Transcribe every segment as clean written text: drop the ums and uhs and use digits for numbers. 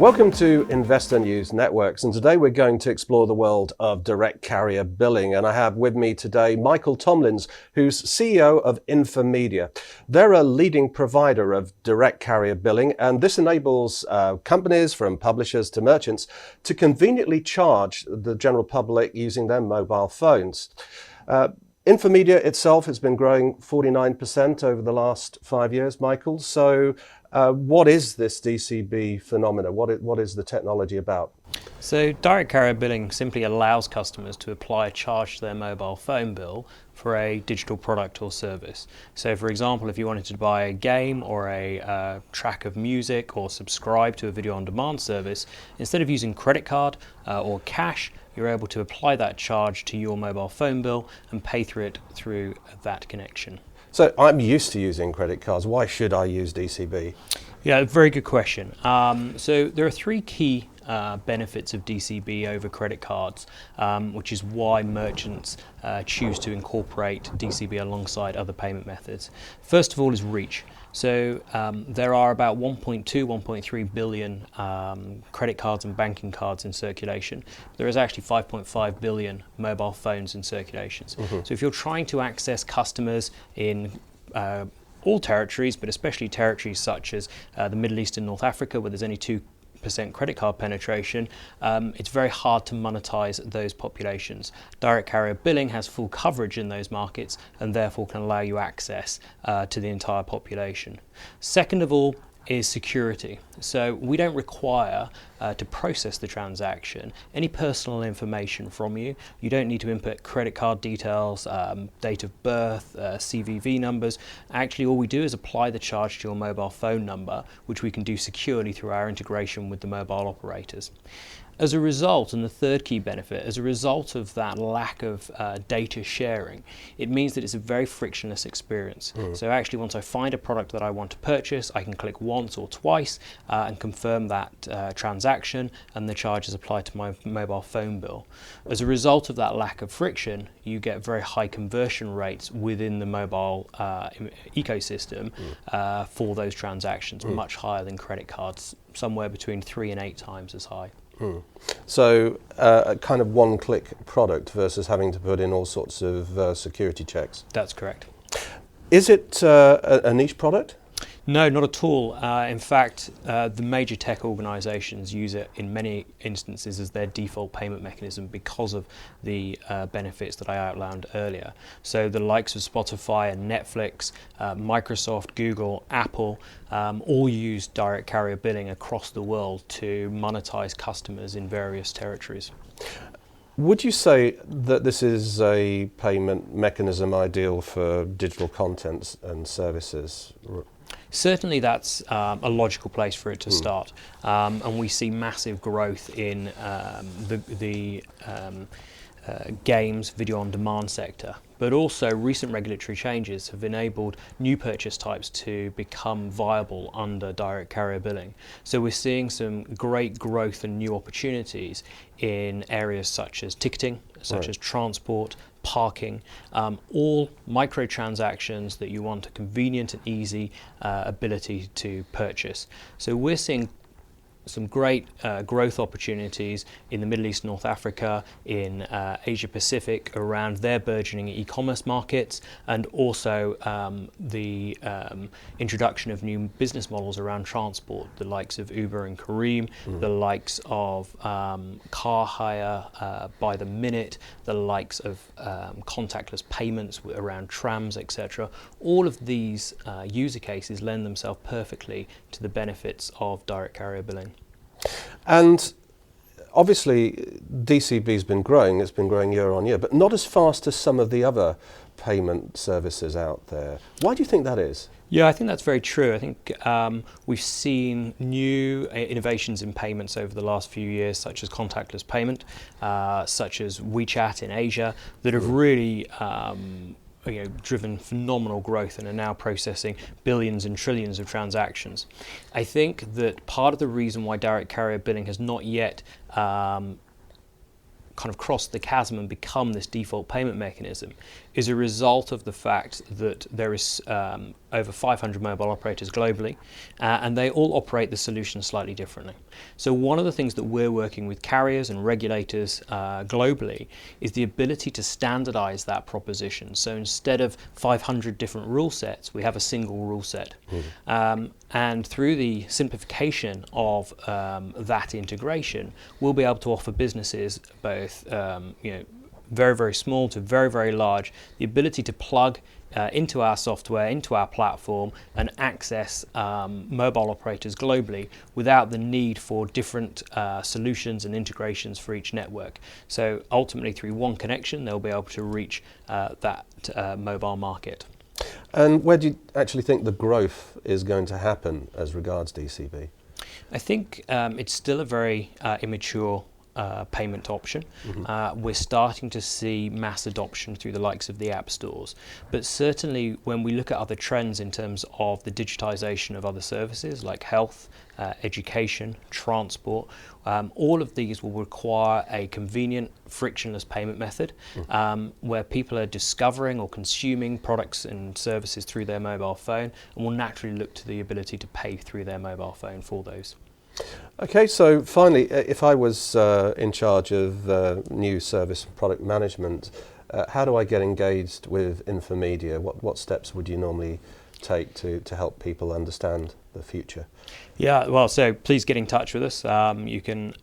Welcome to Investor News Networks, and today we're going to explore the world of direct carrier billing. And I have with me today Michael Tomlins, who's CEO of Infomedia. They're a leading provider of direct carrier billing, and this enables companies, from publishers to merchants, to conveniently charge the general public using their mobile phones. Infomedia itself has been growing 49% over the last 5 years, Michael. So what is this DCB phenomena? What is the technology about? So direct carrier billing simply allows customers to apply a charge to their mobile phone bill for a digital product or service. So for example, if you wanted to buy a game or a track of music or subscribe to a video on demand service, instead of using credit card or cash, you're able to apply that charge to your mobile phone bill and pay through it through that connection. So I'm used to using credit cards. Why should I use DCB? Yeah, very good question. So there are three key benefits of DCB over credit cards, which is why merchants choose to incorporate DCB alongside other payment methods. First of all is reach. So there are about 1.2, 1.3 billion credit cards and banking cards in circulation. There is actually 5.5 billion mobile phones in circulation. Mm-hmm. So if you're trying to access customers in all territories, but especially territories such as the Middle East and North Africa, where there's only 2% credit card penetration, it's very hard to monetize those populations. Direct carrier billing has full coverage in those markets and therefore can allow you access to the entire population. Second of all is security. So we don't require to process the transaction any personal information from you. You don't need to input credit card details, date of birth, CVV numbers. Actually, all we do is apply the charge to your mobile phone number, which we can do securely through our integration with the mobile operators. As a result, and the third key benefit, as a result of that lack of data sharing, it means that it's a very frictionless experience. So actually, once I find a product that I want to purchase, I can click once or twice and confirm that transaction, and the charge is applied to my mobile phone bill. As a result of that lack of friction, you get very high conversion rates within the mobile ecosystem for those transactions, much higher than credit cards, somewhere between 3 and 8 times as high. So a kind of one-click product versus having to put in all sorts of security checks. That's correct. Is it a niche product? No, not at all. In fact, the major tech organizations use it in many instances as their default payment mechanism because of the benefits that I outlined earlier. So the likes of Spotify and Netflix, Microsoft, Google, Apple, all use direct carrier billing across the world to monetize customers in various territories. Would you say that this is a payment mechanism ideal for digital content and services? Certainly that's a logical place for it to start, and we see massive growth in the games, video on demand sector, but also recent regulatory changes have enabled new purchase types to become viable under direct carrier billing. So we're seeing some great growth and new opportunities in areas such as ticketing, such as transport, parking, all microtransactions that you want a convenient and easy ability to purchase. So we're seeing some great growth opportunities in the Middle East, North Africa, in Asia Pacific around their burgeoning e-commerce markets, and also the introduction of new business models around transport, the likes of Uber and Careem, the likes of car hire by the minute, the likes of contactless payments around trams, etc. All of these user cases lend themselves perfectly to the benefits of direct carrier billing. And obviously DCB has been growing, it's been growing year on year, but not as fast as some of the other payment services out there. Why do you think that is? Yeah, I think that's very true. I think we've seen new innovations in payments over the last few years, such as contactless payment, such as WeChat in Asia, that have really driven phenomenal growth and are now processing billions and trillions of transactions. I think that part of the reason why direct carrier billing has not yet kind of crossed the chasm and become this default payment mechanism is a result of the fact that there is over 500 mobile operators globally, and they all operate the solution slightly differently. So one of the things that we're working with carriers and regulators globally is the ability to standardize that proposition. So instead of 500 different rule sets, we have a single rule set. And through the simplification of that integration, we'll be able to offer businesses both very, very small to very, very large, the ability to plug into our software, into our platform, and access mobile operators globally without the need for different solutions and integrations for each network. So ultimately, through one connection, they'll be able to reach that mobile market. And where do you actually think the growth is going to happen as regards DCB? I think it's still a very immature payment option. We're starting to see mass adoption through the likes of the app stores, but certainly when we look at other trends in terms of the digitization of other services like health, education, transport, all of these will require a convenient, frictionless payment method where people are discovering or consuming products and services through their mobile phone and will naturally look to the ability to pay through their mobile phone for those. Okay, so finally, if I was in charge of new service product management, how do I get engaged with Infomedia? What steps would you normally take to help people understand the future? Yeah, well, so please get in touch with us. You can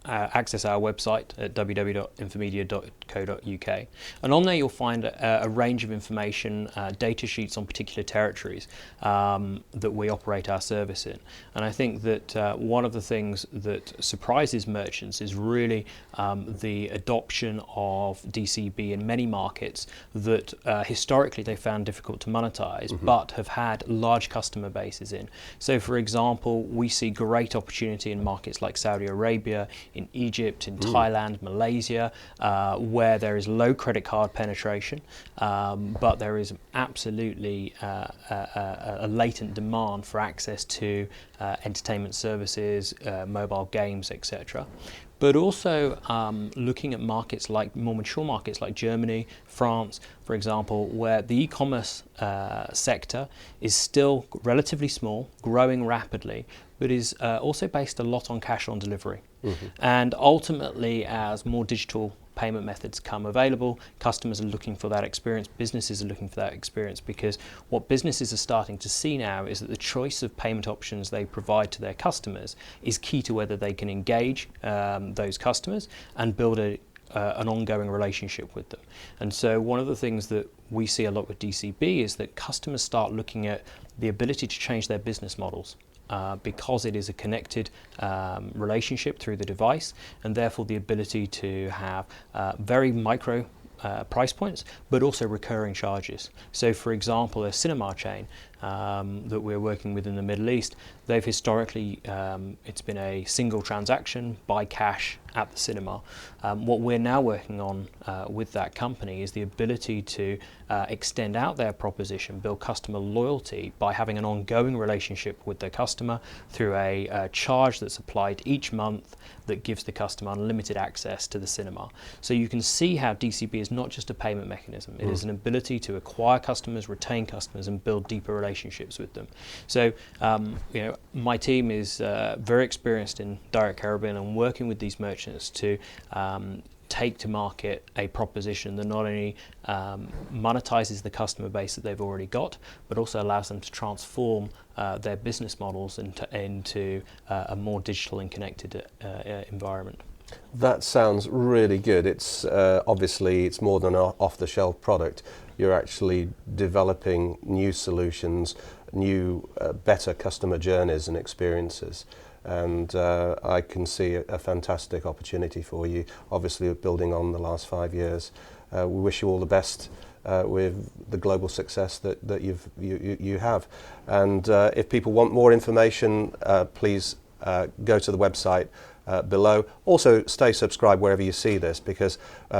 access our website at www.infomedia.co.uk, and on there you'll find a range of information, data sheets on particular territories that we operate our service in. And I think that one of the things that surprises merchants is really the adoption of DCB in many markets that historically they found difficult to monetize, but have had large customer bases in. So for example, we see great opportunity in markets like Saudi Arabia, in Egypt, in Thailand, Malaysia, where there is low credit card penetration, but there is absolutely a latent demand for access to entertainment services, mobile games, etc. But also looking at markets like more mature markets like Germany, France, for example, where the e-commerce sector is still relatively small, growing rapidly, but is also based a lot on cash on delivery. And ultimately, as more digital payment methods come available, customers are looking for that experience, businesses are looking for that experience, because what businesses are starting to see now is that the choice of payment options they provide to their customers is key to whether they can engage those customers and build an ongoing relationship with them. And so one of the things that we see a lot with DCB is that customers start looking at the ability to change their business models. Because it is a connected relationship through the device, and therefore the ability to have very micro price points, but also recurring charges. So for example, a cinema chain that we're working with in the Middle East, they've historically, it's been a single transaction by cash at the cinema. What we're now working on with that company is the ability to extend out their proposition, build customer loyalty by having an ongoing relationship with their customer through a charge that's applied each month that gives the customer unlimited access to the cinema. So you can see how DCB is not just a payment mechanism, it is an ability to acquire customers, retain customers, and build deeper relationships with them. So my team is very experienced in direct carrier billing and working with these merchants to take to market a proposition that not only monetizes the customer base that they've already got, but also allows them to transform their business models into a more digital and connected environment. That sounds really good. It's obviously it's more than an off-the-shelf product. You're actually developing new solutions, new, better customer journeys and experiences. And I can see a fantastic opportunity for you, obviously building on the last 5 years. We wish you all the best with the global success that you have. And if people want more information, please go to the website below. Also stay subscribed wherever you see this, because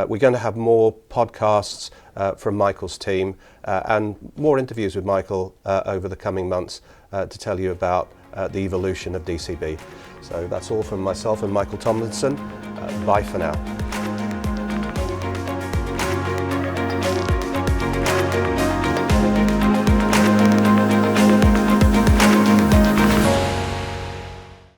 we're going to have more podcasts from Michael's team and more interviews with Michael over the coming months to tell you about the evolution of DCB. So that's all from myself and Michael Tomlinson. Bye for now.